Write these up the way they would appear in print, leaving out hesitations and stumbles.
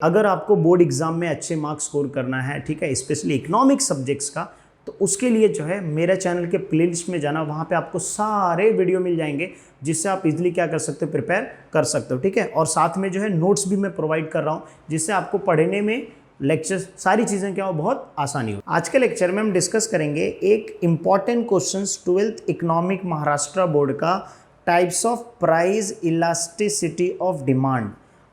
अगर आपको board exam में अच्छे मार्क्स स्कोर करना है, ठीक है, स्पेशली इकोनॉमिक सब्जेक्ट्स का, तो उसके लिए जो है मेरे चैनल के प्लेलिस्ट में जाना, वहाँ पे आपको सारे वीडियो मिल जाएंगे जिससे आप इजीली क्या कर सकते हो, प्रिपेयर कर सकते हो, ठीक है। और साथ में जो है नोट्स भी मैं प्रोवाइड कर रहा हूँ जिससे आपको पढ़ने में लेक्चर्स सारी चीज़ें क्या हो, बहुत आसानी हो। आज के लेक्चर में हम डिस्कस करेंगे एक important question 12th economic Maharashtra board का, types of price elasticity of demand.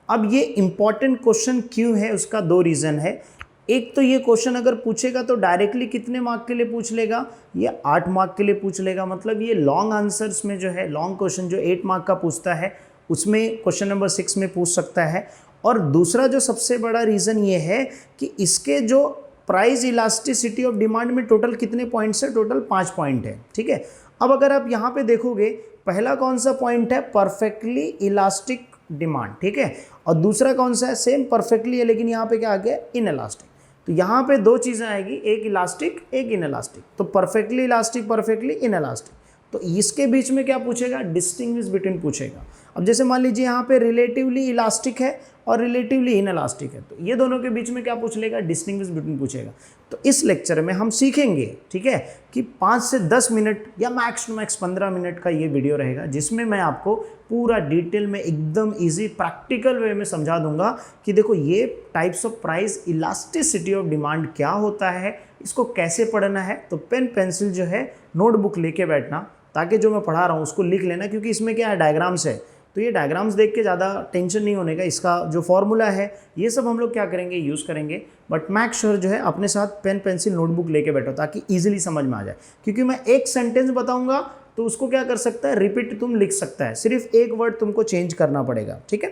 अब ये इम्पॉर्टेंट क्वेश्चन क्यों है, उसका दो रीज़न है। एक तो ये क्वेश्चन अगर पूछेगा तो डायरेक्टली कितने मार्क के लिए पूछ लेगा, ये 8 मार्क के लिए पूछ लेगा। मतलब ये लॉन्ग आंसर्स में जो है, लॉन्ग क्वेश्चन जो 8 मार्क का पूछता है उसमें क्वेश्चन नंबर 6 में पूछ सकता है। और दूसरा जो सबसे बड़ा रीज़न ये है कि इसके जो प्राइस इलास्टिसिटी ऑफ डिमांड में टोटल कितने पॉइंट्स है, टोटल 5 पॉइंट है, ठीक है। अब अगर आप यहाँ पे देखोगे, पहला कौन सा पॉइंट है, परफेक्टली इलास्टिक डिमांड, ठीक है। और दूसरा कौन सा है, सेम परफेक्टली है लेकिन यहाँ पे क्या आ गया, इनइलास्टिक। तो यहाँ पे दो चीज़ें आएगी, एक इलास्टिक एक इनइलास्टिक। तो परफेक्टली इलास्टिक, परफेक्टली इनइलास्टिक, तो इसके बीच में क्या पूछेगा, डिस्टिंग्विश बिटवीन पूछेगा। अब जैसे मान लीजिए यहाँ पे रिलेटिवली इलास्टिक है और रिलेटिवली इनइलास्टिक है, तो ये दोनों के बीच में क्या पूछ लेगा, डिस्टिंग्विश बिटवीन पूछेगा। तो इस लेक्चर में हम सीखेंगे, ठीक है, कि 5 से 10 मिनट या मैक्स टू मैक्स 15 मिनट का ये वीडियो रहेगा जिसमें मैं आपको पूरा डिटेल में एकदम इजी प्रैक्टिकल वे में समझा दूंगा कि देखो ये types of price elasticity of demand क्या होता है, इसको कैसे पढ़ना है। तो पेन पेंसिल जो है, नोटबुक लेके बैठना, ताकि जो मैं पढ़ा रहा हूँ उसको लिख लेना, क्योंकि इसमें क्या है, डायग्राम्स है। तो ये डायग्राम्स देख के ज़्यादा टेंशन नहीं होने का, इसका जो फॉर्मूला है ये सब हम लोग क्या करेंगे, यूज़ करेंगे। बट मेक श्योर जो है अपने साथ पेन पेंसिल नोटबुक लेके बैठो ताकि ईजिली समझ में आ जाए। क्योंकि मैं एक सेंटेंस बताऊंगा तो उसको क्या कर सकता है, रिपीट तुम लिख सकता है, सिर्फ एक वर्ड तुमको चेंज करना पड़ेगा, ठीक है।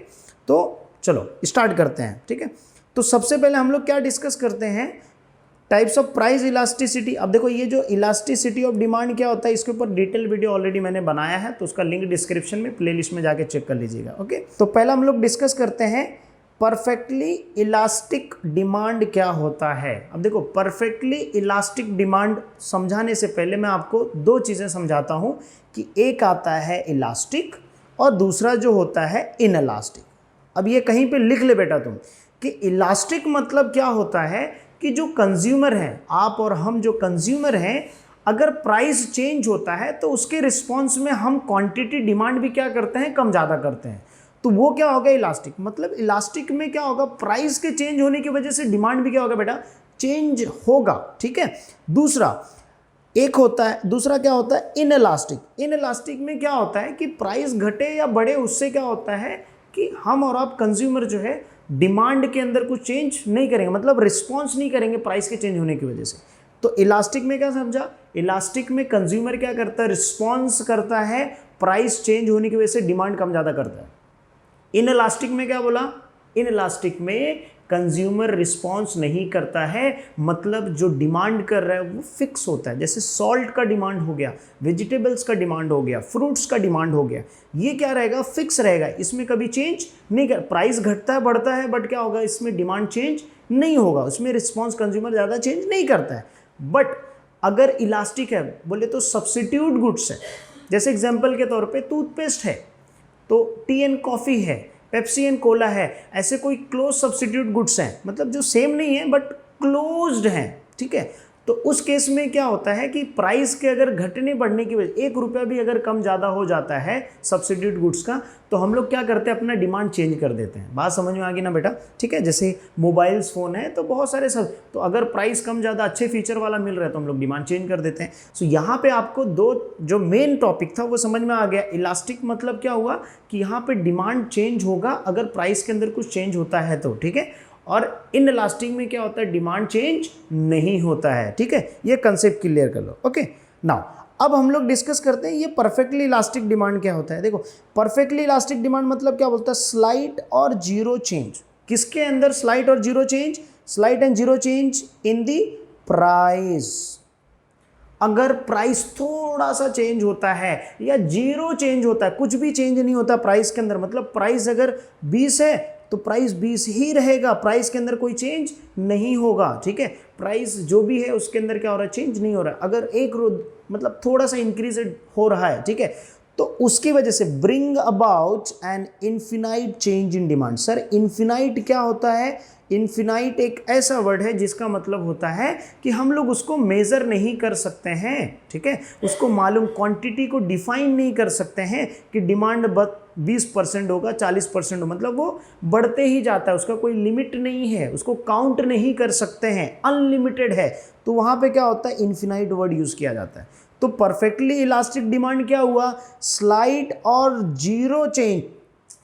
तो चलो स्टार्ट करते हैं, ठीक है। तो सबसे पहले हम लोग क्या डिस्कस करते हैं, टाइप्स ऑफ प्राइस इलास्टिसिटी। अब देखो ये जो इलास्टिसिटी ऑफ डिमांड क्या होता है, इसके ऊपर डिटेल वीडियो ऑलरेडी मैंने बनाया है, तो उसका लिंक डिस्क्रिप्शन में प्लेलिस्ट में जाके चेक कर लीजिएगा, ओके। तो पहला हम लोग डिस्कस करते हैं परफेक्टली इलास्टिक डिमांड क्या होता है। अब देखो परफेक्टली इलास्टिक डिमांड समझाने से पहले मैं आपको दो चीज़ें समझाता हूँ कि एक आता है इलास्टिक और दूसरा जो होता है इनइलास्टिक। अब ये कहीं पे लिख ले बेटा तुम कि इलास्टिक मतलब क्या होता है कि जो कंज्यूमर हैं, आप और हम जो कंज्यूमर हैं, अगर प्राइस चेंज होता है तो उसके रिस्पॉन्स में हम क्वांटिटी डिमांड भी क्या करते हैं, कम ज़्यादा करते हैं। तो वो क्या होगा, इलास्टिक। मतलब इलास्टिक में क्या होगा, प्राइस के चेंज होने की वजह से डिमांड भी क्या होगा बेटा, चेंज होगा, ठीक है। दूसरा क्या होता है, इनइलास्टिक। इनइलास्टिक में क्या होता है कि प्राइस घटे या बढ़े, उससे क्या होता है कि हम और आप कंज्यूमर जो है डिमांड के अंदर कुछ चेंज नहीं करेंगे, मतलब रिस्पॉन्स नहीं करेंगे प्राइस के चेंज होने की वजह से। तो इलास्टिक में क्या समझा, इलास्टिक में कंज्यूमर क्या करता है, रिस्पॉन्स करता है, प्राइस चेंज होने की वजह से डिमांड कम ज़्यादा करता है। इनइलास्टिक में क्या बोला, इनइलास्टिक में कंज्यूमर रिस्पॉन्स नहीं करता है, मतलब जो डिमांड कर रहा है वो फिक्स होता है। जैसे सॉल्ट का डिमांड हो गया, वेजिटेबल्स का डिमांड हो गया, फ्रूट्स का डिमांड हो गया, ये क्या रहेगा, फिक्स रहेगा, इसमें कभी चेंज नहीं कर। प्राइस घटता है बढ़ता है, बट क्या होगा, इसमें डिमांड चेंज नहीं होगा, उसमें रिस्पॉन्स कंज्यूमर ज़्यादा चेंज नहीं करता है। बट अगर इलास्टिक है बोले तो सब्स्टिट्यूट गुड्स है, जैसे एग्जाम्पल के तौर पर टूथपेस्ट है, तो टी एंड कॉफ़ी है, पेप्सी एंड कोला है, ऐसे कोई क्लोज सब्स्टिट्यूट गुड्स हैं, मतलब जो सेम नहीं है बट क्लोज्ड हैं, ठीक है। तो उस केस में क्या होता है कि प्राइस के अगर घटने बढ़ने की वजह, 1 रुपया भी अगर कम ज़्यादा हो जाता है सब्स्टिट्यूट गुड्स का, तो हम लोग क्या करते हैं, अपना डिमांड चेंज कर देते हैं। बात समझ में आ गई ना बेटा, ठीक है। जैसे मोबाइल्स फ़ोन है तो बहुत सारे सब, तो अगर प्राइस कम ज़्यादा अच्छे फीचर वाला मिल रहा है तो हम लोग डिमांड चेंज कर देते हैं। सो यहाँ पे आपको दो जो मेन टॉपिक था वो समझ में आ गया। इलास्टिक मतलब क्या हुआ कि यहाँ पे डिमांड चेंज होगा अगर प्राइस के अंदर कुछ चेंज होता है तो, ठीक है। और इनइलास्टिक में क्या होता है, डिमांड चेंज नहीं होता है, ठीक है। ये कंसेप्ट क्लियर कर लो, ओके। नाउ अब हम लोग डिस्कस करते हैं ये परफेक्टली इलास्टिक डिमांड क्या होता है। देखो परफेक्टली इलास्टिक डिमांड मतलब क्या बोलता है, स्लाइट और जीरो चेंज। किसके अंदर स्लाइट और zero change, slight and zero change in the price. अगर प्राइस थोड़ा सा चेंज होता है या जीरो चेंज होता है, कुछ भी चेंज नहीं होता प्राइस के अंदर, मतलब प्राइस अगर 20 है तो प्राइस 20 ही रहेगा, प्राइस के अंदर कोई चेंज नहीं होगा, ठीक है। प्राइस जो भी है उसके अंदर क्या हो रहा है, चेंज नहीं हो रहा है। अगर मतलब थोड़ा सा इंक्रीज हो रहा है, ठीक है, तो उसकी वजह से bring about an infinite change in demand. Sir infinite क्या होता है? इन्फिनाइट एक ऐसा वर्ड है जिसका मतलब होता है कि हम लोग उसको मेज़र नहीं कर सकते हैं, ठीक है, उसको मालूम, क्वांटिटी को डिफाइन नहीं कर सकते हैं कि डिमांड 20% होगा, 40% हो, मतलब वो बढ़ते ही जाता है, उसका कोई लिमिट नहीं है, उसको काउंट नहीं कर सकते हैं, अनलिमिटेड है। तो वहाँ पे क्या होता है? इन्फिनाइट वर्ड यूज़ किया जाता है। तो परफेक्टली इलास्टिक डिमांड क्या हुआ? स्लाइड और जीरो चेंज,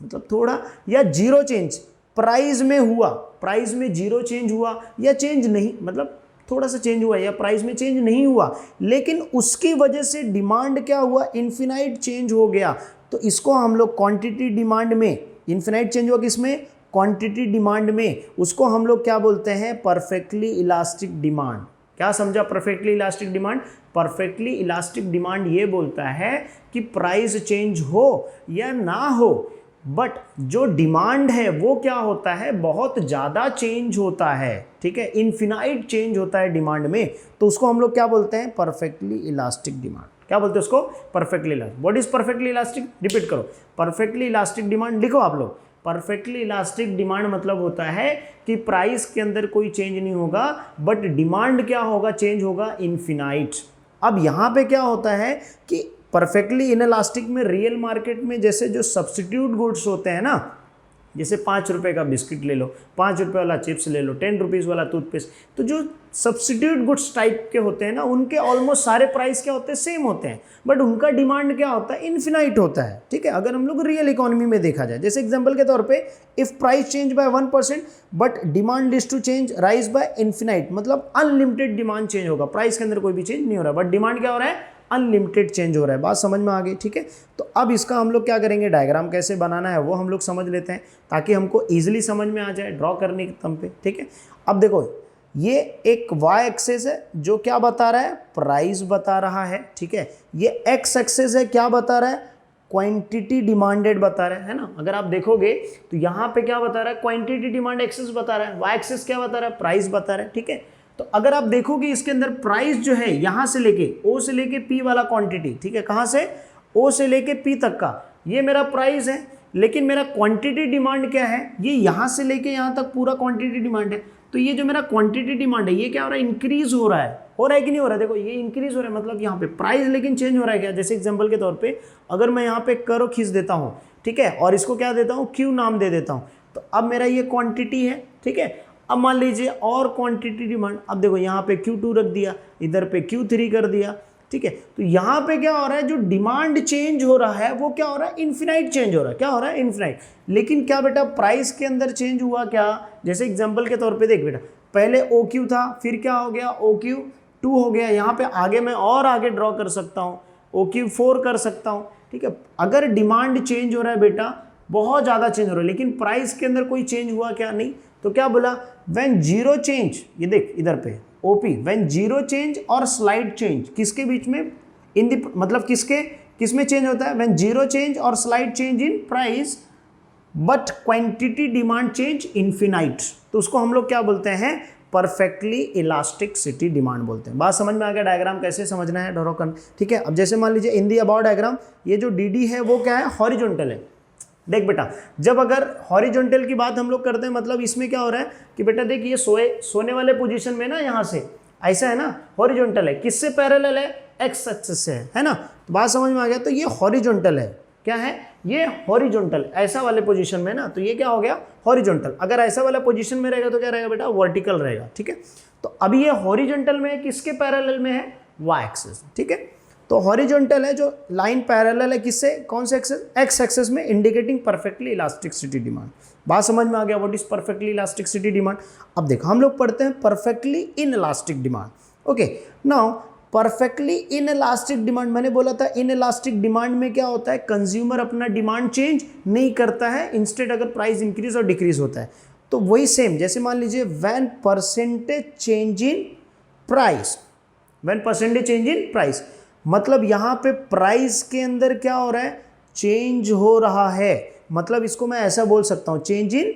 मतलब थोड़ा या जीरो चेंज प्राइस में हुआ, प्राइस में जीरो चेंज हुआ या चेंज नहीं, मतलब थोड़ा सा चेंज हुआ या प्राइस में चेंज नहीं हुआ, लेकिन उसकी वजह से डिमांड क्या हुआ? इन्फिनाइट चेंज हो गया। तो इसको हम लोग क्वांटिटी डिमांड में, इन्फिनाइट चेंज हुआ किसमें? क्वांटिटी डिमांड में, उसको हम लोग क्या बोलते हैं? Perfectly elastic demand. क्या समझा perfectly elastic demand? Perfectly elastic demand ये बोलता है कि प्राइस चेंज हो या ना हो, बट जो डिमांड है वो क्या होता है? बहुत ज़्यादा चेंज होता है, ठीक है, इन्फिनाइट चेंज होता है डिमांड में, तो उसको हम लोग क्या बोलते हैं? Perfectly elastic demand. क्या बोलते हैं उसको? Perfectly elastic. What is perfectly elastic? Repeat करो, परफेक्टली इलास्टिक डिमांड लिखो आप लोग। परफेक्टली इलास्टिक डिमांड मतलब होता है कि प्राइस के अंदर कोई चेंज नहीं होगा, बट डिमांड क्या होगा? चेंज होगा, इन्फिनाइट। अब यहाँ पे क्या होता है कि परफेक्टली इनइलास्टिक में रियल मार्केट में जैसे जो सब्स्टिट्यूट गुड्स होते हैं ना, जैसे 5 रुपए का बिस्किट ले लो, 5 रुपए वाला चिप्स ले लो, 10 रुपीज़ वाला टूथपेस्ट, तो जो सब्स्टिट्यूट गुड्स टाइप के होते हैं ना, उनके ऑलमोस्ट सारे प्राइस क्या होते हैं? सेम होते हैं, बट उनका डिमांड क्या होता है? इन्फिनाइट होता है, ठीक है, अगर हम लोग रियल इकोनॉमी में देखा जाए। जैसे एग्जांपल के तौर पे if price change by 1% but demand is to change rise by infinite, मतलब अनलिमिटेड डिमांड चेंज होगा, प्राइस के अंदर कोई भी चेंज नहीं हो रहा, बट डिमांड क्या हो रहा है? अनलिमिटेड चेंज हो रहा है। बात समझ में आ गई, ठीक है। तो अब इसका हम लोग क्या करेंगे? डायग्राम कैसे बनाना है वो हम लोग समझ लेते हैं, ताकि हमको ईजिली समझ में आ जाए ड्रॉ करने के तम पे, ठीक है। अब देखो, ये एक वाई एक्सेस है जो क्या बता रहा है? प्राइस बता रहा है, ठीक है। ये एक्स एक्सेस है, क्या बता रहा है? क्वांटिटी डिमांडेड बता रहा है ना। अगर आप देखोगे तो यहाँ पे क्या बता रहा है? क्वांटिटी डिमांड एक्सेस बता रहा है, वाई एक्सेस क्या बता रहा है? प्राइस बता रहा है, ठीक है। तो अगर आप देखोगे इसके अंदर प्राइस जो है यहां से लेके ओ से लेके पी वाला क्वांटिटी, ठीक है, कहां से? ओ से लेके पी तक का, ये मेरा प्राइस है, लेकिन मेरा क्वांटिटी डिमांड क्या है? ये यहां से लेके यहां तक पूरा क्वांटिटी डिमांड है। तो ये जो मेरा क्वांटिटी डिमांड है ये क्या हो रहा है? इंक्रीज हो रहा है कि नहीं हो रहा है? देखो ये इंक्रीज हो रहा है, मतलब यहाँ पे प्राइस लेकिन चेंज हो रहा है क्या? जैसे एग्जांपल के तौर पे अगर मैं यहाँ पे कर्व खींच देता हूँ, ठीक है, और इसको क्या देता हूँ? क्यू नाम दे देता हूँ, तो अब मेरा ये क्वांटिटी है, ठीक है। अब मान लीजिए और क्वांटिटी डिमांड, अब देखो यहाँ पे Q2 रख दिया, इधर पे Q3 कर दिया, ठीक है। तो यहाँ पे क्या हो रहा है? जो डिमांड चेंज हो रहा है वो क्या हो रहा है? इन्फिनाइट चेंज हो रहा है। क्या हो रहा है? इन्फिनाइट। लेकिन क्या बेटा प्राइस के अंदर चेंज हुआ क्या? जैसे एग्जांपल के तौर पे देख बेटा, पहले OQ था, फिर क्या हो गया? OQ2 हो गया। यहाँ पे आगे मैं और आगे ड्रॉ कर सकता हूँ, OQ4 कर सकता हूँ, ठीक है। अगर डिमांड चेंज हो रहा है बेटा, बहुत ज़्यादा चेंज हो रहा है, लेकिन प्राइस के अंदर कोई चेंज हुआ क्या? नहीं। तो क्या बोला? व्हेन जीरो चेंज, ये देख इधर पे ओपी, व्हेन जीरो चेंज और स्लाइड चेंज, किसके बीच में? इन द, मतलब किस में चेंज होता है? व्हेन जीरो चेंज और slide change in price but quantity demand change infinite, तो उसको हम लोग क्या बोलते हैं? परफेक्टली इलास्टिसिटी डिमांड बोलते हैं। बात समझ में आ गया? डायग्राम कैसे समझना है, ड्रॉ करना, ठीक है। अब जैसे मान लीजिए इन दी अबाउट डायग्राम, ये जो डी है वो क्या है? हॉरिजॉन्टल है। देख बेटा, जब अगर हॉरिजॉन्टल की बात हम लोग करते हैं, मतलब इसमें क्या हो रहा है कि बेटा देख, ये सोने वाले पोजीशन में ना, यहाँ से ऐसा है ना, हॉरिजॉन्टल है, किससे पैरेलल है? एक्स एक्सिस से है ना। तो बात समझ में आ गया? तो ये हॉरिजॉन्टल है, क्या है? ये हॉरिजॉन्टल, ऐसा वाले पोजीशन में ना, तो ये क्या हो गया? हॉरिजॉन्टल। अगर ऐसा वाला पोजीशन में रहेगा तो क्या रहेगा बेटा? वर्टिकल रहेगा, ठीक है। तो अभी ये हॉरिजॉन्टल में है, किसके पैरेलल में है? वाई एक्सिस, ठीक है। तो हॉरिजॉन्टल है, जो लाइन पैरेलल है किससे? कौन से एक्सेस? एक्स एक्सेस में, इंडिकेटिंग परफेक्टली इलास्टिसिटी डिमांड। बात समझ में आ गया? What is perfectly elasticity demand? अब देखो हम लोग पढ़ते हैं perfectly inelastic demand. Okay, now perfectly inelastic demand, मैंने बोला था इनइलास्टिक डिमांड में क्या होता है? कंज्यूमर अपना डिमांड चेंज नहीं करता है, इंस्टेड अगर प्राइस इंक्रीज और डिक्रीज होता है। तो वही सेम, जैसे मान लीजिए when percentage change in price, when percentage change in price, मतलब यहाँ पे प्राइस के अंदर क्या हो रहा है? चेंज हो रहा है। मतलब इसको मैं ऐसा बोल सकता हूँ, चेंज इन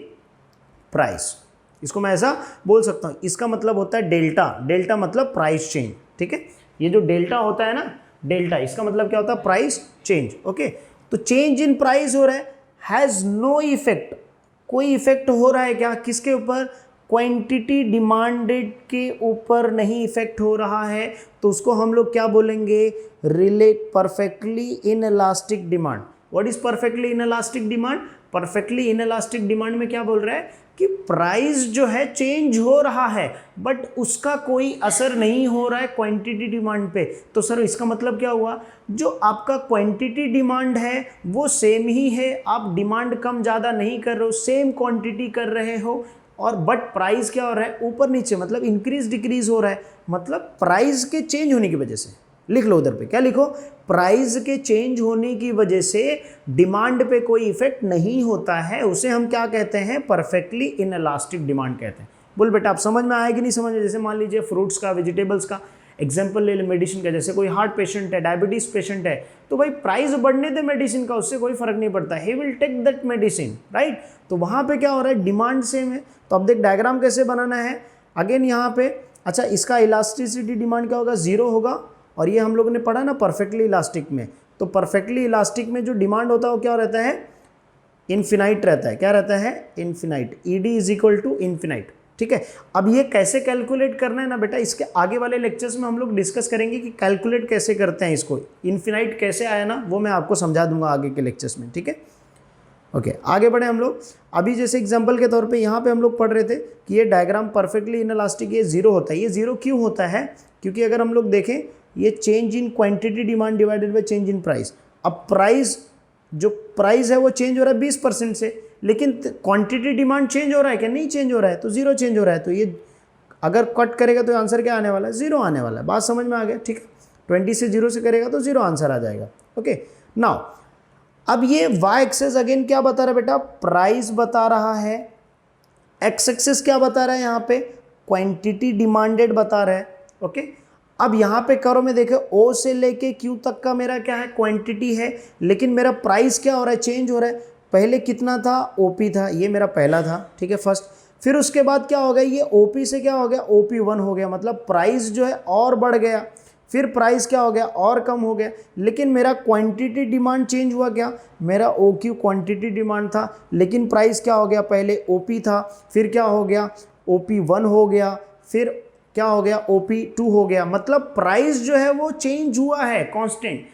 प्राइस, इसको मैं ऐसा बोल सकता हूँ। इसका मतलब होता है डेल्टा, डेल्टा मतलब प्राइस चेंज, ठीक है। ये जो डेल्टा होता है ना, डेल्टा, इसका मतलब क्या होता है, प्राइस चेंज। ओके, तो चेंज इन प्राइस हो रहा है, हैज नो इफेक्ट, कोई इफेक्ट हो रहा है क्या, किसके ऊपर, क्वांटिटी डिमांडेड के ऊपर नहीं इफेक्ट हो रहा है, तो उसको हम लोग क्या बोलेंगे, relate perfectly inelastic demand. What is perfectly inelastic demand, perfectly inelastic demand में क्या बोल रहा है कि प्राइस जो है चेंज हो रहा है बट उसका कोई असर नहीं हो रहा है क्वांटिटी डिमांड पे। तो सर इसका मतलब क्या हुआ, जो आपका क्वांटिटी डिमांड है वो सेम ही है, आप डिमांड कम ज़्यादा नहीं कर रहे हो, सेम क्वांटिटी कर रहे हो, और बट प्राइस क्या हो रहा है, ऊपर नीचे, मतलब इंक्रीज डिक्रीज हो रहा है, मतलब प्राइस के चेंज होने की वजह से। लिख लो उधर पे, क्या लिखो, प्राइस के चेंज होने की वजह से डिमांड पे कोई इफेक्ट नहीं होता है, उसे हम क्या कहते हैं, परफेक्टली इनइलास्टिक डिमांड कहते हैं। बोल बेटा आप समझ में आया कि नहीं समझ में, जैसे मान लीजिए फ्रूट्स का, वेजिटेबल्स का एग्जाम्पल ले ले, मेडिसिन का, जैसे कोई हार्ट पेशेंट है, डायबिटीज पेशेंट है, तो भाई प्राइस बढ़ने दे मेडिसिन का, उससे कोई फर्क नहीं पड़ता, he will take that medicine, right. तो वहाँ पे क्या हो रहा है, डिमांड सेम है। तो अब देख डायग्राम कैसे बनाना है, अगेन यहाँ पे, अच्छा इसका इलास्टिसिटी डिमांड क्या होगा, जीरो होगा, और ये हम लोगों ने पढ़ा ना परफेक्टली इलास्टिक में, तो परफेक्टली इलास्टिक में जो डिमांड होता है वो क्या रहता है, इन्फिनाइट रहता है, क्या रहता है, infinite, ED is equal to infinite, ठीक है। अब ये कैसे कैलकुलेट करना है ना बेटा, इसके आगे वाले लेक्चर्स में हम लोग डिस्कस करेंगे कि कैलकुलेट कैसे करते हैं इसको, इन्फिनाइट कैसे आया ना, वो मैं आपको समझा दूंगा आगे के लेक्चर्स में, ठीक है। ओके, आगे बढ़े हम लोग। अभी जैसे एग्जांपल के तौर पे यहाँ पे हम लोग पढ़ रहे थे कि ये डायग्राम परफेक्टली इनइलास्टिक, ये जीरो होता है। ये जीरो क्यों होता है, क्योंकि अगर हम लोग देखें, ये change in quantity demand divided by change in price. अब प्राइस, जो प्राइस है वो चेंज हो रहा है 20% से, लेकिन क्वांटिटी डिमांड चेंज हो रहा है क्या, नहीं चेंज हो रहा है, तो जीरो चेंज हो रहा है। तो ये अगर कट करेगा तो आंसर क्या आने वाला है, जीरो आने वाला है। बात समझ में आ गया, ठीक है। 20 से जीरो से करेगा तो जीरो आंसर आ जाएगा। ओके, नाउ अब ये वाई एक्सेस अगेन क्या बता रहा है बेटा, प्राइस बता रहा है, एक्स एक्सेस क्या बता रहा है, यहाँ पे क्वांटिटी डिमांडेड बता रहा है। ओके, अब यहाँ पे करो में देखे, ओ से लेके क्यू तक का मेरा क्या है, क्वांटिटी है, लेकिन मेरा प्राइस क्या हो रहा है, चेंज हो रहा है। पहले कितना था, ओपी था, ये मेरा पहला था, ठीक है, फर्स्ट। फिर उसके बाद क्या हो गया, ये ओपी से क्या हो गया, OP1 हो गया, मतलब प्राइस जो है और बढ़ गया। फिर प्राइस क्या हो गया, और कम हो गया, लेकिन मेरा क्वांटिटी डिमांड चेंज हुआ क्या, मेरा OQ क्वांटिटी डिमांड था, लेकिन प्राइस क्या हो गया, पहले OP था, फिर क्या हो गया, OP1 हो गया, फिर क्या हो गया, OP2 हो गया। मतलब प्राइस जो है वो चेंज हुआ है, कांस्टेंट,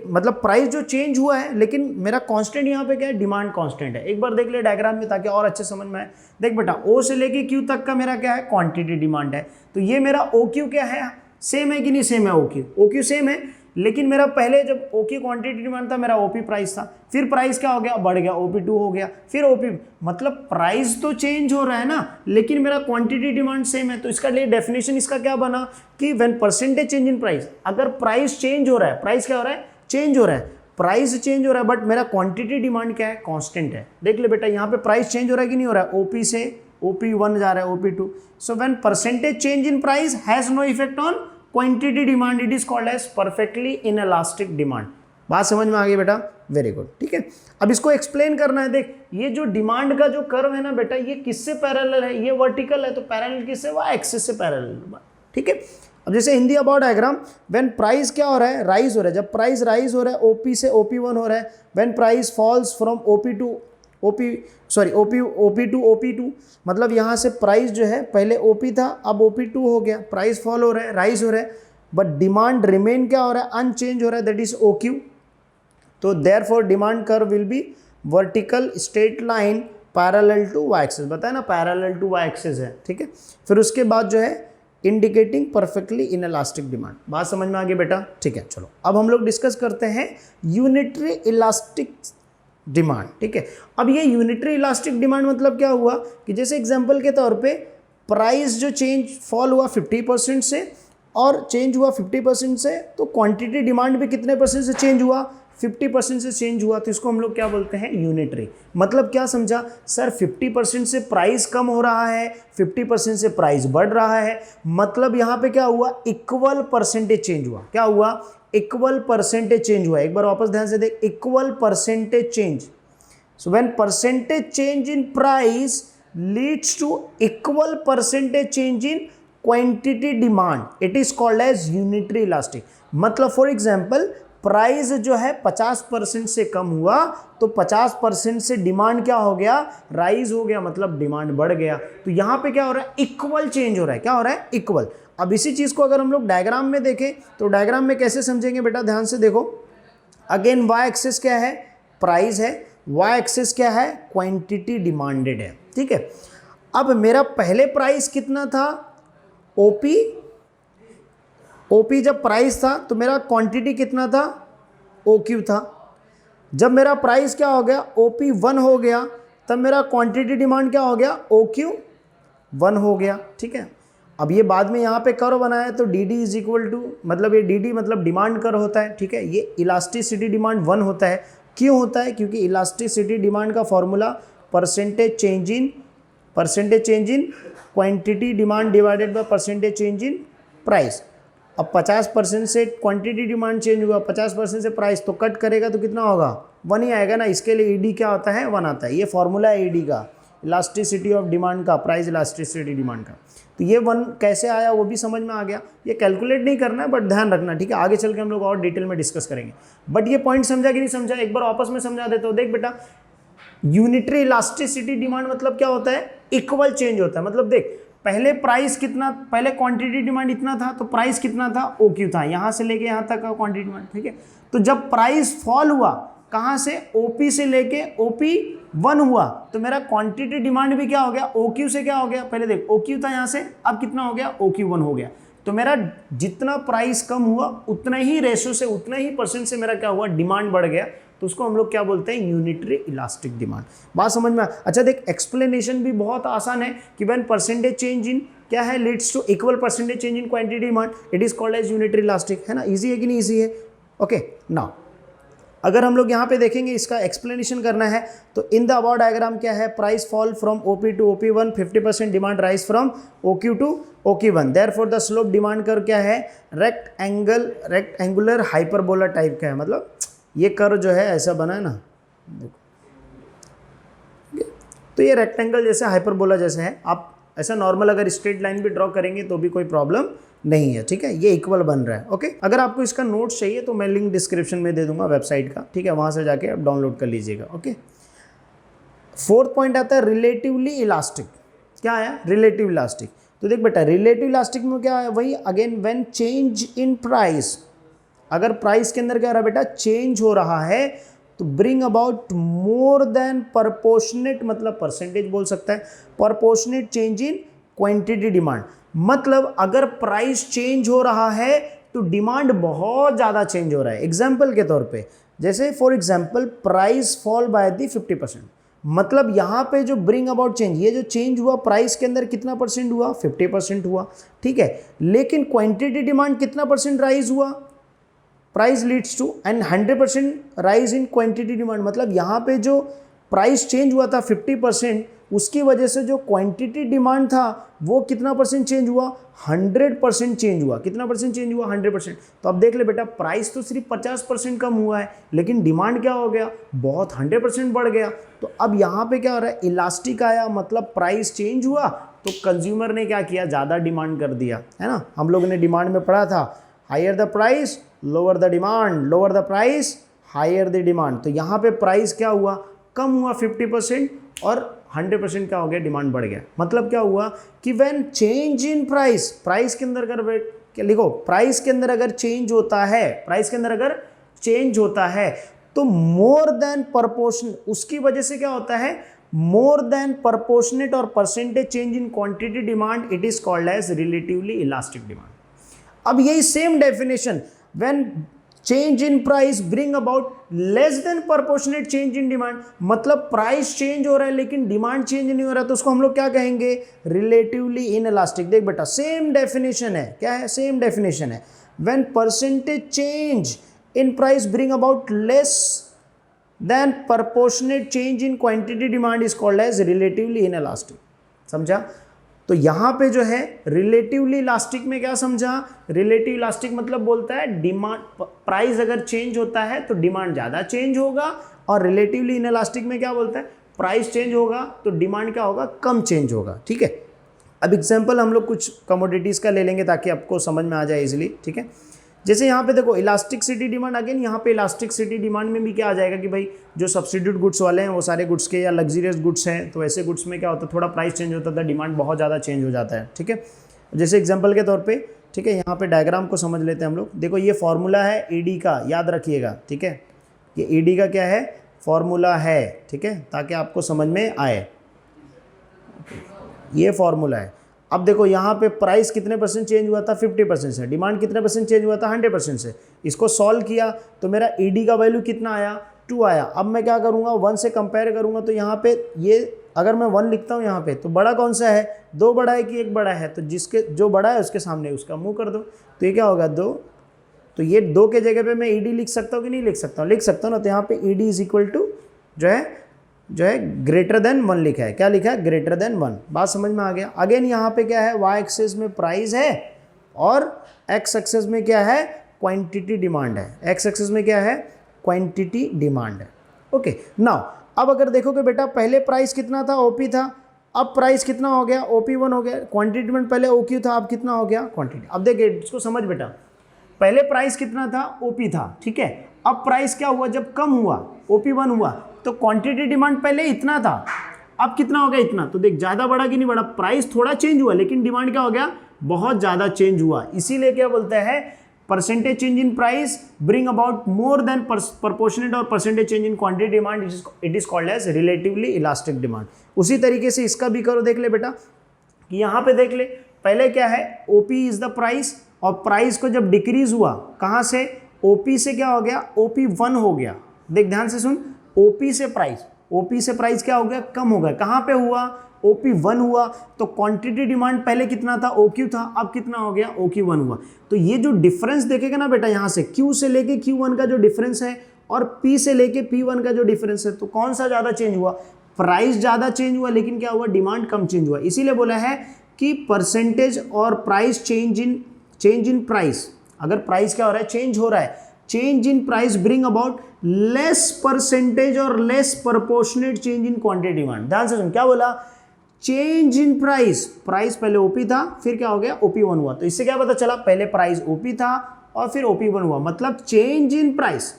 मतलब प्राइस जो चेंज हुआ है, लेकिन मेरा कांस्टेंट यहाँ पे क्या है, डिमांड कांस्टेंट है। एक बार देख ले डायग्राम में ताकि और अच्छे समझ में आए। देख बेटा, O से लेके Q तक का मेरा क्या है, क्वांटिटी डिमांड है, तो ये मेरा OQ क्या है, सेम है कि नहीं, सेम है, OQ सेम है, लेकिन मेरा पहले जब OQ क्वांटिटी डिमांड था, मेरा OP प्राइस था, फिर प्राइस क्या हो गया, बढ़ गया, OP2 हो गया, फिर OP, मतलब प्राइस तो चेंज हो रहा है ना, लेकिन मेरा क्वांटिटी डिमांड सेम है। तो इसका लिए डेफिनेशन इसका क्या बना कि when percentage change in price, अगर प्राइस चेंज हो रहा है, प्राइस क्या हो रहा है, चेंज हो रहा है, प्राइस चेंज हो रहा है, बट मेरा क्वांटिटी डिमांड क्या है, कांस्टेंट है। देख ले बेटा, यहाँ पे प्राइस चेंज हो रहा है कि नहीं हो रहा है, OP से OP1 जा रहा है, OP2। So when percentage change in price has no effect on quantity demand, it is called as perfectly inelastic demand. बात समझ में आ गई बेटा, वेरी गुड, ठीक है। अब इसको एक्सप्लेन करना है। देख, ये जो डिमांड का जो कर्व है ना बेटा, ये किससे पैरेलल है, ये वर्टिकल है, तो पैरेलल किससे, वाई एक्सिस से पैरेलल, ठीक है। अब जैसे Hindi about diagram, when price क्या हो रहा है, राइज हो रहा है, जब प्राइस राइज हो रहा है, OP से OP1 हो रहा है, when price falls from OP to OP2, मतलब यहाँ से प्राइस जो है पहले OP था, अब OP2 हो गया, प्राइस फॉल हो रहा है, राइज हो रहा है, बट डिमांड रिमेन क्या हो रहा है, अनचेंज हो रहा है, दैट इज OQ। तो therefore demand curve will be vertical straight line parallel to Y axis, बताया ना, पैरेलल टू वाई एक्सिस है, ठीक है। फिर उसके बाद जो है इंडिकेटिंग परफेक्टली इनइलास्टिक डिमांड। बात समझ में आ गई बेटा, ठीक है। चलो अब हम लोग डिस्कस करते हैं यूनिटरी इलास्टिक डिमांड, ठीक है। अब ये यूनिटरी इलास्टिक डिमांड मतलब क्या हुआ कि जैसे एग्जांपल के तौर पे प्राइस जो चेंज फॉल हुआ 50% से और चेंज हुआ 50% से, तो क्वांटिटी डिमांड भी कितने परसेंट से चेंज हुआ, 50% से चेंज हुआ, तो इसको हम लोग क्या बोलते हैं, यूनिटरी। मतलब क्या समझा सर, 50% से प्राइस कम हो रहा है, 50% से प्राइस बढ़ रहा है, मतलब यहाँ पे क्या हुआ, इक्वल परसेंटेज चेंज हुआ। क्या हुआ, इक्वल परसेंटेज चेंज हुआ। एक बार वापस ध्यान से देख, equal percentage change. So when percentage change in price leads to equal percentage change in quantity demand, it is called as unitary elastic. मतलब फॉर एग्जांपल प्राइस जो है 50% से कम हुआ तो 50% से डिमांड क्या हो गया, राइज हो गया, मतलब डिमांड बढ़ गया। तो यहां पे क्या हो रहा है, इक्वल चेंज हो रहा है। क्या हो रहा है, इक्वल। अब इसी चीज को अगर हम लोग डायग्राम में देखें तो डायग्राम में कैसे समझेंगे बेटा, ध्यान से देखो। अगेन वाई एक्सिस क्या है, प्राइस है, वाई एक्सिस क्या है, क्वांटिटी डिमांडेड है, ठीक है। अब मेरा पहले प्राइस कितना था, ओपी, ओपी जब प्राइस था तो मेरा क्वांटिटी कितना था, ओक्यू था। जब मेरा प्राइस क्या हो गया, ओपी 1 हो गया, तब मेरा क्वांटिटी डिमांड क्या हो गया, ओक्यू 1 हो गया, ठीक है। अब ये बाद में यहाँ पे कर्व बनाया तो D D is equal to, मतलब ये डी डी मतलब डिमांड कर्व होता है, ठीक है। ये इलास्टिसिटी डिमांड 1 होता है। क्यों होता है, क्योंकि इलास्टिसिटी डिमांड का formula percentage change in quantity demand divided by percentage change in price. अब 50% से क्वांटिटी डिमांड चेंज हुआ, 50% से प्राइस, तो कट करेगा तो कितना होगा, 1 ही आएगा ना। इसके लिए ईडी क्या होता है, 1 आता है। ये फॉर्मूला है ईडी का, इलास्टिसिटी ऑफ डिमांड का, प्राइस इलास्टिसिटी डिमांड का। तो ये 1 कैसे आया वो भी समझ में आ गया। ये कैलकुलेट नहीं करना है, बट ध्यान रखना, ठीक है। आगे चल के हम लोग और डिटेल में डिस्कस करेंगे। बट ये पॉइंट समझा कि नहीं समझा, एक बार आपस में समझा देता हूँ। देख बेटा, यूनिटरी इलास्टिसिटी डिमांड मतलब क्या होता है, इक्वल चेंज होता है। मतलब देख, पहले प्राइस कितना, पहले क्वांटिटी डिमांड इतना था तो प्राइस कितना था, ओक्यू था, यहां से लेके यहां तक का क्वांटिटी डिमांड, ठीक है। तो जब प्राइस फॉल हुआ, कहां से, ओपी से लेके ओपी 1 हुआ, तो मेरा क्वांटिटी डिमांड भी क्या हो गया, ओक्यू से क्या हो गया, पहले देख ओक्यू था यहां से, अब कितना हो गया, ओक्यू 1 हो गया। तो मेरा जितना प्राइस कम हुआ उतना ही रेशो से, उतना ही परसेंट से मेरा क्या हुआ, डिमांड बढ़ गया। तो उसको हम लोग क्या बोलते हैं, यूनिटरी इलास्टिक डिमांड। बात समझ में अच्छा देख, एक्सप्लेनेशन भी बहुत आसान है कि व्हेन परसेंटेज चेंज इन क्या है, leads to equal percentage change in quantity demand, it is called as unitary elastic, है ना। इजी है कि नहीं, इजी है। ओके, नाउ अगर हम लोग यहाँ पे देखेंगे, इसका एक्सप्लेनेशन करना है, तो इन द अबाउट डायग्राम क्या है, price fall from OP to OP1, 50% demand rise from OQ to OQ1, therefore the slope demand curve क्या है, रेक्टेंगुलर हाइपरबोला टाइप का है। मतलब ये कर्व जो है ऐसा बना है ना, देखो, तो ये रेक्टेंगल जैसे हाइपरबोला जैसे है। आप ऐसा नॉर्मल अगर स्ट्रेट लाइन भी ड्रॉ करेंगे तो भी कोई प्रॉब्लम नहीं है, ठीक है। ये इक्वल बन रहा है, ओके। अगर आपको इसका नोट्स चाहिए तो मैं लिंक डिस्क्रिप्शन में दे दूंगा वेबसाइट का, ठीक है, वहां से जाके आप डाउनलोड कर लीजिएगा, ओके। 4th पॉइंट आता है रिलेटिवली इलास्टिक। क्या आया, रिलेटिव इलास्टिक। तो देख बेटा, रिलेटिव इलास्टिक में क्या है, वही again when change in price, अगर प्राइस के अंदर क्या हो रहा है बेटा, चेंज हो रहा है, तो bring about more than proportionate, मतलब परसेंटेज बोल सकता है, proportionate change in quantity demand. मतलब अगर प्राइस चेंज हो रहा है तो डिमांड बहुत ज़्यादा चेंज हो रहा है। एग्जाम्पल के तौर पे, जैसे for example price fall by the 50%, मतलब यहाँ पे जो ब्रिंग अबाउट चेंज, ये जो चेंज हुआ प्राइस के अंदर कितना परसेंट हुआ, 50% हुआ, ठीक है। लेकिन क्वांटिटी डिमांड कितना परसेंट राइज हुआ, price leads to and 100% rise in quantity demand. मतलब यहाँ पे जो प्राइस चेंज हुआ था 50%, उसकी वजह से जो क्वांटिटी डिमांड था वो कितना परसेंट चेंज हुआ, 100% चेंज हुआ। कितना परसेंट चेंज हुआ, 100%। तो अब देख ले बेटा, प्राइस तो सिर्फ 50% कम हुआ है, लेकिन डिमांड क्या हो गया, बहुत 100% बढ़ गया। तो अब यहाँ पे क्या हो रहा है, इलास्टिक आया, मतलब प्राइस चेंज हुआ तो कंज्यूमर ने क्या किया, ज़्यादा डिमांड कर दिया, है ना। हम लोगों ने डिमांड में पढ़ा था, higher the price lower the demand, lower the price higher the demand. तो यहाँ पे प्राइस क्या हुआ, कम हुआ 50% और 100% क्या हो गया, डिमांड बढ़ गया। मतलब क्या हुआ कि when change in price, price के अंदर अगर क्या लिखो, प्राइस के अंदर अगर चेंज होता है, प्राइस के अंदर अगर चेंज होता है तो मोर देन प्रपोर्शन, उसकी वजह से क्या होता है, मोर देन प्रपोर्शनेट और percentage change in quantity demand, it is called as relatively elastic demand. अब यही same definition, when change in price bring about less than proportionate change in demand, मतलब प्राइस चेंज हो रहा है लेकिन demand change नहीं हो रहा, तो उसको हम लोग क्या कहेंगे, रिलेटिवली इनइलास्टिक। देख बेटा, सेम डेफिनेशन है, क्या है, सेम डेफिनेशन है। When percentage change in price bring about less than proportionate change in quantity demand is called as relatively inelastic. समझा। तो यहाँ पे जो है रिलेटिवली इलास्टिक में क्या समझा, रिलेटिव इलास्टिक मतलब बोलता है डिमांड, प्राइस अगर चेंज होता है तो डिमांड ज़्यादा चेंज होगा, और रिलेटिवली इनइलास्टिक में क्या बोलता है, प्राइस चेंज होगा तो डिमांड क्या होगा, कम चेंज होगा, ठीक है। अब एग्जांपल हम लोग कुछ कमोडिटीज़ का ले लेंगे ताकि आपको समझ में आ जाए इजीली, ठीक है। जैसे यहाँ पे देखो इलास्टिसिटी डिमांड, अगेन यहाँ पे इलास्टिसिटी डिमांड में भी क्या आ जाएगा कि भाई जो सब्सिट्यूट गुड्स वाले हैं वो सारे गुड्स के या लग्जरियस गुड्स हैं, तो ऐसे गुड्स में क्या होता है थोड़ा प्राइस चेंज होता था, डिमांड बहुत ज़्यादा चेंज हो जाता है, ठीक है। जैसे एग्जाम्पल के तौर पर, ठीक है, यहाँ पे डायग्राम को समझ लेते हैं हम लोग। देखो ये फॉर्मूला है ईडी का, याद रखिएगा, ठीक है। ये ईडी का क्या है, फॉर्मूला है, ठीक है, ताकि आपको समझ में आए। ये फॉर्मूला है। अब देखो यहाँ पे प्राइस कितने परसेंट चेंज हुआ था, 50% से। डिमांड कितने परसेंट चेंज हुआ था, 100% से। इसको सॉल्व किया तो मेरा ईडी का वैल्यू कितना आया, 2 आया। अब मैं क्या करूँगा, 1 से कंपेयर करूँगा तो यहाँ पे ये अगर मैं 1 लिखता हूँ यहाँ पे तो बड़ा कौन सा है, 2 बड़ा है कि 1 बड़ा है, तो जिसके जो बड़ा है उसके सामने उसका मुँह कर दो, तो ये क्या होगा 2। तो ये 2 के जगह पे मैं ईडी लिख सकता हूँ कि नहीं लिख सकता हूँ, लिख सकता हूँ ना। तो यहाँ पे ईडी इज इक्वल टू जो है ग्रेटर देन 1 लिखा है। क्या लिखा है, ग्रेटर देन 1। बात समझ में आ गया। अगेन यहाँ पे क्या है, वाई एक्सेस में प्राइस है और एक्स एक्सेस में क्या है, क्वांटिटी डिमांड है। एक्स एक्सेस में क्या है, क्वांटिटी डिमांड है। ओके नाउ अब अगर देखोगे बेटा पहले प्राइस कितना था, ओपी था, अब प्राइस कितना हो गया, ओपी 1 हो गया। क्वांटिटी डिमांड पहले ओक्यू था, अब कितना हो गया, क्वांटिटी। अब देखिए इसको समझ बेटा, पहले प्राइस कितना था, ओपी था, ठीक है। अब प्राइस क्या हुआ, जब कम हुआ, ओपी 1 हुआ, तो क्वांटिटी डिमांड पहले इतना था, अब कितना हो गया, इतना। तो देख ज़्यादा बढ़ा कि नहीं बढ़ा, प्राइस थोड़ा चेंज हुआ लेकिन डिमांड क्या हो गया, बहुत ज़्यादा चेंज हुआ। इसीलिए क्या बोलते हैं, percentage change in price bring about more than proportionate और percentage change in quantity demand, it is called as relatively elastic demand. उसी तरीके से इसका भी करो, देख ले बेटा कि यहाँ पे देख ले, पहले क्या है, ओपी इज द प्राइस, और प्राइस को जब डिक्रीज हुआ कहाँ से, ओपी से क्या हो गया, ओपी 1 हो गया। देख ध्यान से सुन, ओपी से प्राइस क्या हो गया, कम हो गया। कहाँ पे हुआ, ओपी 1 हुआ। तो क्वांटिटी डिमांड पहले कितना था, ओक्यू था, अब कितना हो गया, ओक्यू 1 हुआ। तो ये जो डिफरेंस देखेगा ना बेटा, यहाँ से क्यू से लेके Q1 का जो डिफरेंस है और पी से लेके P1 का जो डिफरेंस है, तो कौन सा ज़्यादा चेंज हुआ, प्राइस ज़्यादा चेंज हुआ, लेकिन क्या हुआ, डिमांड कम चेंज हुआ। इसीलिए बोला है कि परसेंटेज और प्राइस चेंज इन प्राइस, अगर प्राइस क्या हो रहा है, चेंज हो रहा है, change in price bring about less percentage और less proportionate change in quantity demand. ध्यान से सुन, क्या बोला, चेंज इन प्राइस, प्राइस पहले ओपी था, फिर क्या हो गया, ओपी 1 हुआ। तो इससे क्या पता चला, पहले प्राइस ओपी था और फिर ओपी 1 हुआ, मतलब चेंज इन प्राइस,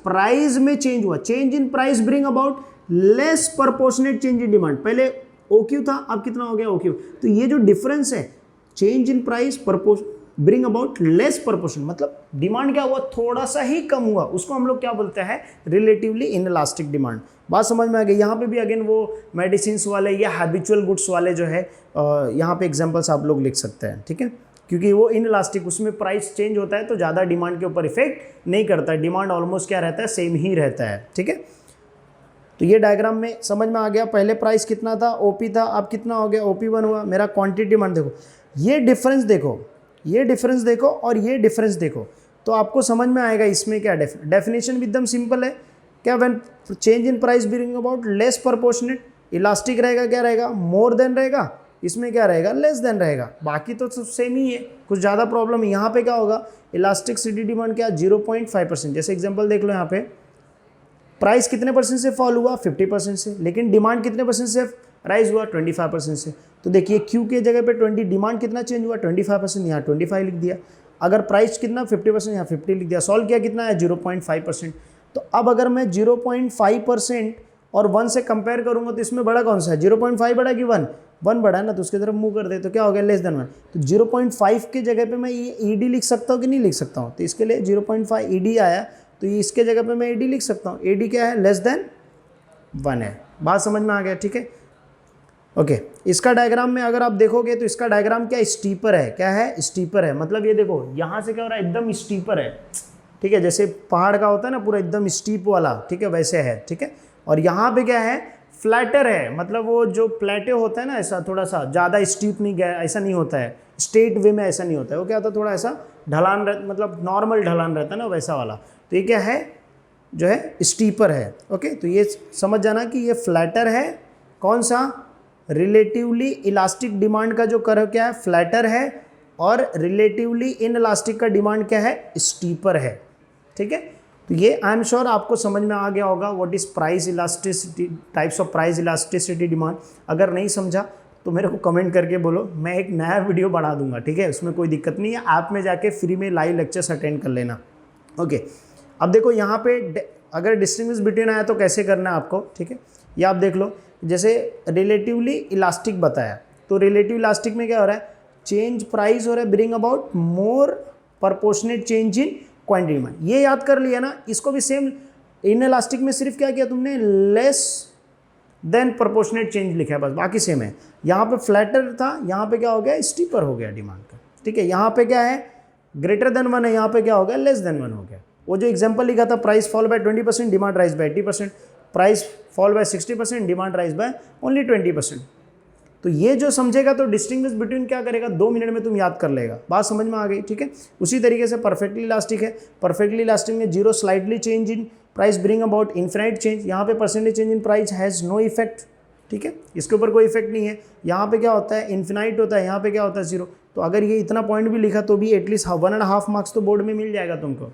प्राइस में चेंज हुआ। Change in price bring about less proportionate change in demand, पहले ओक्यू था, अब कितना हो गया, ओक्यू। तो ये जो डिफरेंस है, change in price bring about less proportion, मतलब डिमांड क्या हुआ, थोड़ा सा ही कम हुआ, उसको हम लोग क्या बोलते हैं, रिलेटिवली इनइलास्टिक डिमांड। बात समझ में आ गई। यहाँ पे भी अगेन वो मेडिसिन वाले या हैबिचुअल गुड्स वाले जो है, यहाँ पे एग्जांपल्स आप लोग लिख सकते हैं, ठीक है, क्योंकि वो इनइलास्टिक, उसमें प्राइस चेंज होता है तो ज़्यादा डिमांड के ऊपर इफेक्ट नहीं करता है, डिमांड ऑलमोस्ट क्या रहता है, सेम ही रहता है, ठीक है। तो ये डायग्राम में समझ में आ गया, पहले प्राइस कितना था, ओपी था, अब कितना हो गया, ओपी 1 हुआ। मेरा क्वांटिटी डिमांड देखो, ये डिफरेंस देखो, ये डिफरेंस देखो और ये डिफरेंस देखो, तो आपको समझ में आएगा इसमें क्या डेफिनेशन भी एकदम सिंपल है। क्या, when change in price bring about less proportionate, elastic रहेगा, क्या रहेगा, मोर देन रहेगा, इसमें क्या रहेगा, लेस देन रहेगा। बाकी तो सब सेम ही है, कुछ ज़्यादा प्रॉब्लम है। यहाँ पे क्या होगा, इलास्टिसिटी डिमांड क्या, 0.5%। जैसे एग्जाम्पल देख लो, यहाँ पे प्राइस कितने परसेंट से फॉल हुआ, 50% से, लेकिन डिमांड कितने परसेंट से राइज हुआ, 25% से। तो देखिए क्यू के जगह पे 20, डिमांड कितना चेंज हुआ, 25%, यहाँ 25 लिख दिया। अगर प्राइस कितना 50%, यहाँ 50 लिख दिया। सॉल्व किया, कितना है, 0.5%। तो अब अगर मैं 0.5% और 1 से कंपेयर करूंगा तो इसमें बड़ा कौन सा है, 0.5 बड़ा कि 1 बड़ा है ना, तो उसकी तरफ मूव कर दे तो क्या हो गया, लेस देन 1। तो 0.5 के जगह पे मैं ये ईडी लिख सकता हूँ कि नहीं लिख सकता हूँ, तो इसके लिए 0.5 ईडी आया, तो ये इसके जगह पे मैं ईडी लिख सकता हूँ। ईडी क्या है, लेस देन 1 है। बात समझ में आ गया, ठीक है। ओके, इसका डायग्राम में अगर आप देखोगे तो इसका डायग्राम क्या, स्टीपर है। क्या है, स्टीपर है, मतलब ये देखो यहाँ से क्या हो रहा है, एकदम स्टीपर है, ठीक है, जैसे पहाड़ का होता है ना पूरा एकदम स्टीप वाला, ठीक है, वैसे है, ठीक है। और यहाँ पे क्या है, फ्लैटर है, मतलब वो जो प्लेटे होता है ना, ऐसा थोड़ा सा ज़्यादा स्टीप नहीं गया, ऐसा नहीं होता है, स्ट्रेट वे में ऐसा नहीं होता है, वो क्या होता है, थोड़ा ऐसा ढलान, मतलब नॉर्मल ढलान रहता है ना, वैसा वाला। तो ये क्या है, जो है स्टीपर है। ओके, तो ये समझ जाना कि ये फ्लैटर है, कौन सा, रिलेटिवली इलास्टिक डिमांड का जो कर्व क्या है, फ्लैटर है, और रिलेटिवली इनइलास्टिक का डिमांड क्या है, स्टीपर है, ठीक है। तो ये आई एम श्योर आपको समझ में आ गया होगा, what is price elasticity, types of price elasticity demand. अगर नहीं समझा तो मेरे को कमेंट करके बोलो, मैं एक नया वीडियो बढ़ा दूंगा, ठीक है, उसमें कोई दिक्कत नहीं है। ऐप में जाके फ्री में लाइव लेक्चर्स अटेंड कर लेना। ओके, अब देखो यहाँ पे अगर डिस्टिंग्विश बिटवीन आया तो कैसे करना है आपको, ठीक है। ये आप देख लो, जैसे रिलेटिवली इलास्टिक बताया, तो रिलेटिव इलास्टिक में क्या हो रहा है, चेंज प्राइस हो रहा है, bring about more proportionate change in quantity demand. ये याद कर लिया ना। इसको भी सेम इन इलास्टिक में सिर्फ क्या किया तुमने, लेस देन प्रपोर्शनेट चेंज लिखा है बस, बाकी सेम है। यहाँ पे फ्लैटर था, यहाँ पे क्या हो गया, स्टीपर हो गया डिमांड का, ठीक है। यहाँ पे क्या है, ग्रेटर देन 1 है, यहाँ पे क्या हो गया, लेस देन 1 हो गया। वो जो एग्जांपल लिखा था, price fall by 20%, demand rise by 80%, price fall by 60%, demand rise by only 20%। तो ये जो समझेगा तो डिस्टिंग्विश बिटवीन क्या करेगा, 2 मिनट में तुम याद कर लेगा। बात समझ में आ गई, ठीक है। उसी तरीके से परफेक्टली इलास्टिक है, परफेक्टली इलास्टिक में zero slightly change in price bring about infinite change. यहाँ पे percentage change in price has no effect, ठीक है, इसके ऊपर कोई इफेक्ट नहीं है। यहाँ पे क्या होता है, इन्फिनाइट होता है, यहाँ पे क्या होता है, 0। तो अगर ये इतना पॉइंट भी लिखा तो भी एटलीस्ट 1.5 मार्क्स तो बोर्ड में मिल जाएगा तुमको।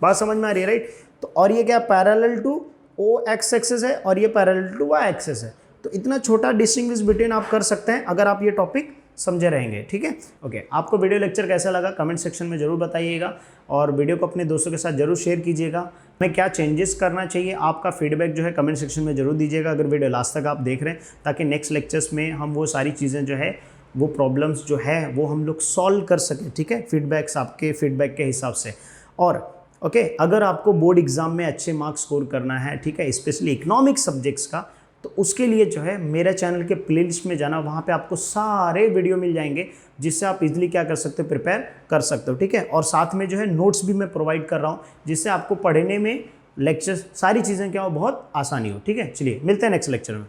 बात समझ में आ रही है, राइट। तो और ये क्या, parallel to O X axis है और ये पैरेलल टू वाई एक्सेस है। तो इतना छोटा डिस्टिंग्विश बिटवीन आप कर सकते हैं अगर आप ये टॉपिक समझे रहेंगे, ठीक है। ओके, आपको वीडियो लेक्चर कैसा लगा कमेंट सेक्शन में जरूर बताइएगा और वीडियो को अपने दोस्तों के साथ जरूर शेयर कीजिएगा। मैं क्या चेंजेस करना चाहिए, आपका फीडबैक जो है कमेंट सेक्शन में जरूर दीजिएगा अगर वीडियो लास्ट तक आप देख रहे हैं, ताकि नेक्स्ट लेक्चर्स में हम वो सारी चीज़ें जो है, वो प्रॉब्लम्स जो है वो हम लोग सॉल्व कर सकें, ठीक है, फीडबैक्स आपके फीडबैक के हिसाब से। और ओके, अगर आपको बोर्ड एग्जाम में अच्छे मार्क्स स्कोर करना है, ठीक है, स्पेशली इकोनॉमिक्स सब्जेक्ट्स का, तो उसके लिए जो है मेरे चैनल के प्लेलिस्ट में जाना, वहाँ पे आपको सारे वीडियो मिल जाएंगे जिससे आप इजीली क्या कर सकते हो, प्रिपेयर कर सकते हो, ठीक है। और साथ में जो है नोट्स भी मैं प्रोवाइड कर रहा हूँ जिससे आपको पढ़ने में लेक्चर्स सारी चीज़ें क्या हो, बहुत आसानी हो, ठीक है। चलिए मिलते हैं नेक्स्ट लेक्चर में।